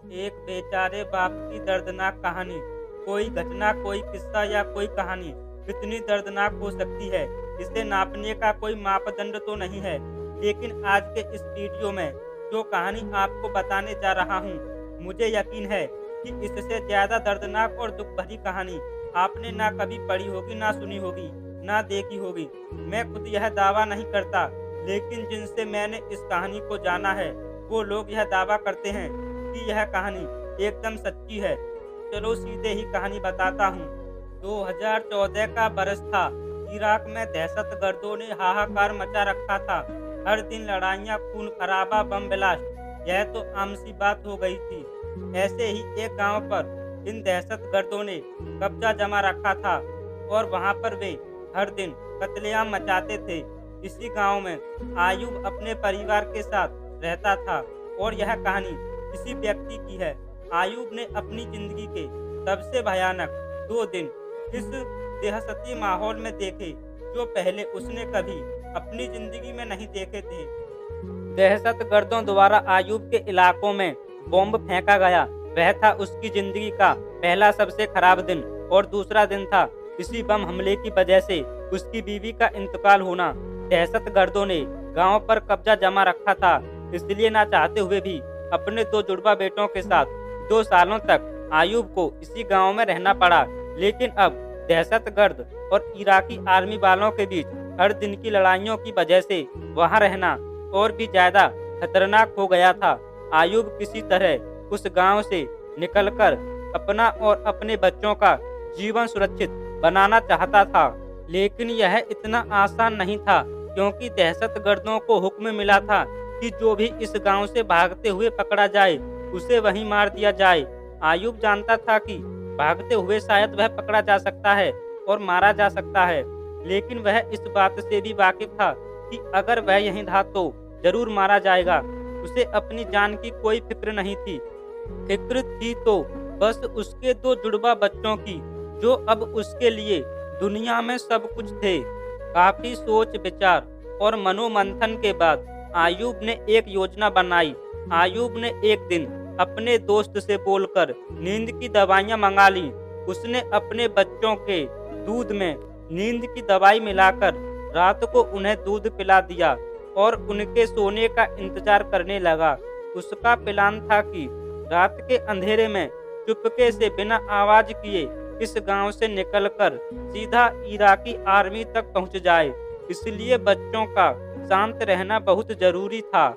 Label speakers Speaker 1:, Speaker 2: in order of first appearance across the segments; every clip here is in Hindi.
Speaker 1: एक बेचारे बाप की दर्दनाक कहानी। कोई घटना, कोई किस्सा या कोई कहानी कितनी दर्दनाक हो सकती है, इसे नापने का कोई मापदंड तो नहीं है। लेकिन आज के इस वीडियो में जो कहानी आपको बताने जा रहा हूँ, मुझे यकीन है कि इससे ज़्यादा दर्दनाक और दुख भरी कहानी आपने ना कभी पढ़ी होगी, ना सुनी होगी, ना देखी होगी। मैं खुद यह दावा नहीं करता, लेकिन जिनसे मैंने इस कहानी को जाना है, वो लोग यह दावा करते हैं कि यह कहानी एकदम सच्ची है। चलो सीधे ही कहानी बताता हूँ। 2014 का बरस था। इराक में दहशतगर्दों ने हाहाकार मचा रखा था। हर दिन लड़ाइयाँ, खून खराबा, बम ब्लास्ट, यह तो आम सी बात हो गई थी। ऐसे ही एक गांव पर इन दहशतगर्दों ने कब्जा जमा रखा था और वहां पर वे हर दिन कत्लेआम मचाते थे। इसी गांव में आयूब अपने परिवार के साथ रहता था और यह कहानी किसी व्यक्ति की है। आयूब ने अपनी जिंदगी के सबसे भयानक 2 दिन इस दहशती माहौल में देखे, जो पहले उसने कभी अपनी जिंदगी में नहीं देखे थे। दहशतगर्दों द्वारा आयूब के इलाकों में बॉम्ब फेंका गया। वह था उसकी जिंदगी का पहला सबसे खराब दिन। और दूसरा दिन था इसी बम हमले की वजह से उसकी बीवी का इंतकाल होना। दहशतगर्दों ने गांव पर कब्जा जमा रखा था, इसलिए ना चाहते हुए भी अपने 2 जुड़वा बेटों के साथ 2 सालों तक आयूब को इसी गांव में रहना पड़ा। लेकिन अब दहशतगर्द और इराकी आर्मी वालों के बीच हर दिन की लड़ाइयों की वजह से वहां रहना और भी ज्यादा खतरनाक हो गया था। आयूब किसी तरह उस गांव से निकलकर अपना और अपने बच्चों का जीवन सुरक्षित बनाना चाहता था। लेकिन यह इतना आसान नहीं था, क्योंकि दहशतगर्दों को हुक्म मिला था कि जो भी इस गांव से भागते हुए पकड़ा जाए, उसे वहीं मार दिया जाए। आयूब जानता था कि भागते हुए शायद वह पकड़ा जा सकता है और मारा जा सकता है, लेकिन वह इस बात से भी वाकिफ था कि अगर वह यहीं था तो जरूर मारा जाएगा। उसे अपनी जान की कोई फिक्र नहीं थी। फिक्र थी तो बस उसके 2 जुड़वा बच्चों की, जो अब उसके लिए दुनिया में सब कुछ थे। काफी सोच विचार और मनोमंथन के बाद आयूब ने एक योजना बनाई। आयूब ने एक दिन अपने दोस्त से बोलकर नींद की दवाइयां मंगा ली। उसने अपने बच्चों के दूध में नींद की दवाई मिलाकर रात को उन्हें दूध पिला दिया और उनके सोने का इंतजार करने लगा। उसका प्लान था कि रात के अंधेरे में चुपके से बिना आवाज किए इस गांव से निकलकर सीधा इराकी आर्मी तक पहुंच जाए। इसलिए बच्चों का शांत रहना बहुत जरूरी था।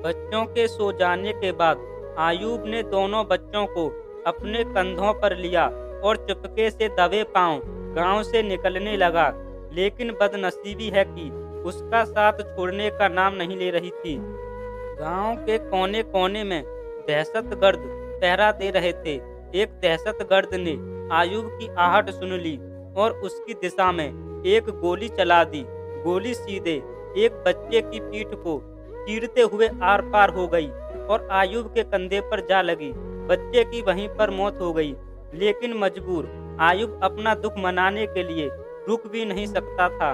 Speaker 1: बच्चों के सो जाने के बाद आयूब ने दोनों बच्चों को अपने कंधों पर लिया और चुपके से दबे पांव गांव से निकलने लगा। लेकिन बदनसीबी है कि उसका साथ छोड़ने का नाम नहीं ले रही थी। गांव के कोने कोने में दहशतगर्द पहरा दे रहे थे। एक दहशतगर्द ने आयूब की आहट सुन ली और उसकी दिशा में एक गोली चला दी। गोली सीधे एक बच्चे की पीठ को चीरते हुए आर पार हो गई और आयूब के कंधे पर जा लगी। बच्चे की वहीं पर मौत हो गई। लेकिन मजबूर आयूब अपना दुख मनाने के लिए रुक भी नहीं सकता था।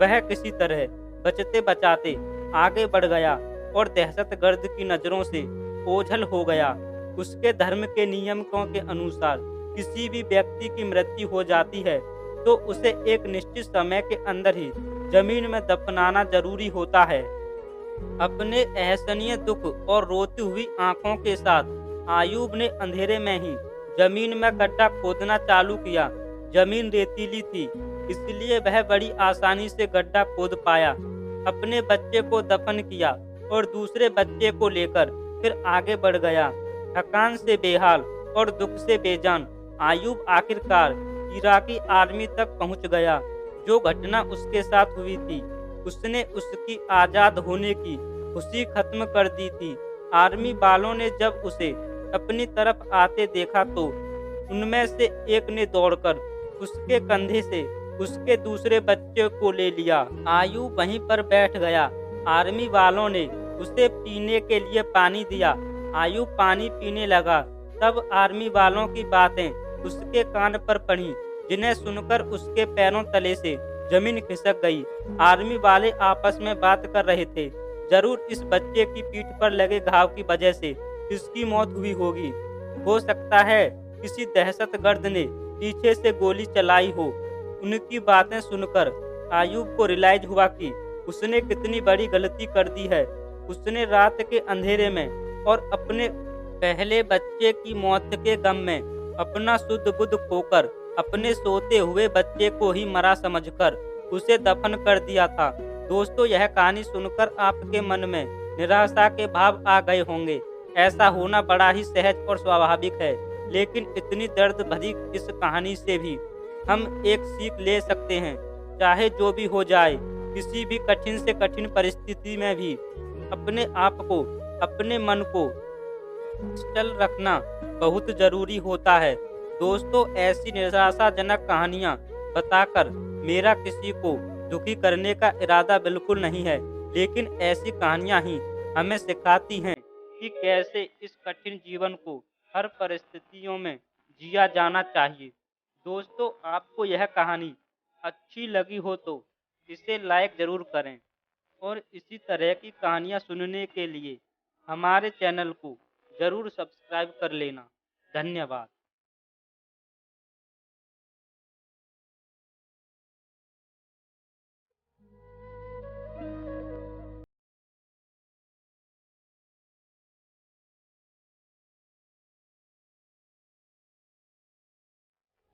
Speaker 1: वह किसी तरह बचते बचाते आगे बढ़ गया और दहशतगर्द की नजरों से ओझल हो गया। उसके धर्म के नियमों के अनुसार किसी भी व्यक्ति की मृत्यु हो जाती है तो उसे एक निश्चित समय के अंदर ही जमीन में दफनाना जरूरी होता है। अपने एहसनीय दुख और रोती हुई आंखों के साथ आयूब ने अंधेरे में ही जमीन में गड्ढा खोदना चालू किया। जमीन रेतीली थी, इसलिए वह बड़ी आसानी से गड्ढा खोद पाया। अपने बच्चे को दफन किया और दूसरे बच्चे को लेकर फिर आगे बढ़ गया। थकान से बेहाल और दुख से बेजान आयूब आखिरकार इराकी आर्मी तक पहुंच गया। जो घटना उसके साथ हुई थी, उसने उसकी आजाद होने की खुशी खत्म कर दी थी। आर्मी वालों ने जब उसे अपनी तरफ आते देखा तो उनमें से एक ने दौड़कर उसके कंधे से उसके दूसरे बच्चे को ले लिया। आयूब वहीं पर बैठ गया। आर्मी वालों ने उसे पीने के लिए पानी दिया। आयूब पानी पीने लगा। तब आर्मी वालों की बातें उसके कान पर पड़ी, जिन्हें सुनकर उसके पैरों तले से जमीन खिसक गई। आर्मी वाले आपस में बात कर रहे थे। जरूर इस बच्चे की पीठ पर लगे घाव की वजह से किसकी मौत हुई होगी। हो सकता है किसी दहशतगर्द ने पीछे से गोली चलाई हो। उनकी बातें सुनकर आयुब को रियलाइज हुआ कि उसने कितनी बड़ी गलती कर दी है। उसने रात के अंधेरे में और अपने पहले बच्चे की मौत के गम में अपना शुद्ध बुद्ध खोकर अपने सोते हुए बच्चे को ही मरा समझकर उसे दफन कर दिया था। दोस्तों, यह कहानी सुनकर आपके मन में निराशा के भाव आ गए होंगे। ऐसा होना बड़ा ही सहज और स्वाभाविक है, लेकिन इतनी दर्द भरी इस कहानी से भी हम एक सीख ले सकते हैं। चाहे जो भी हो जाए, किसी भी कठिन से कठिन परिस्थिति में भी अपने आप को, अपने मन को स्थिर रखना बहुत जरूरी होता है। दोस्तों, ऐसी निराशाजनक कहानियाँ बताकर मेरा किसी को दुखी करने का इरादा बिल्कुल नहीं है, लेकिन ऐसी कहानियाँ ही हमें सिखाती हैं कि कैसे इस कठिन जीवन को हर परिस्थितियों में जिया जाना चाहिए। दोस्तों, आपको यह कहानी अच्छी लगी हो तो इसे लाइक ज़रूर करें और इसी तरह की कहानियाँ सुनने के लिए हमारे चैनल को ज़रूर सब्सक्राइब कर लेना। धन्यवाद।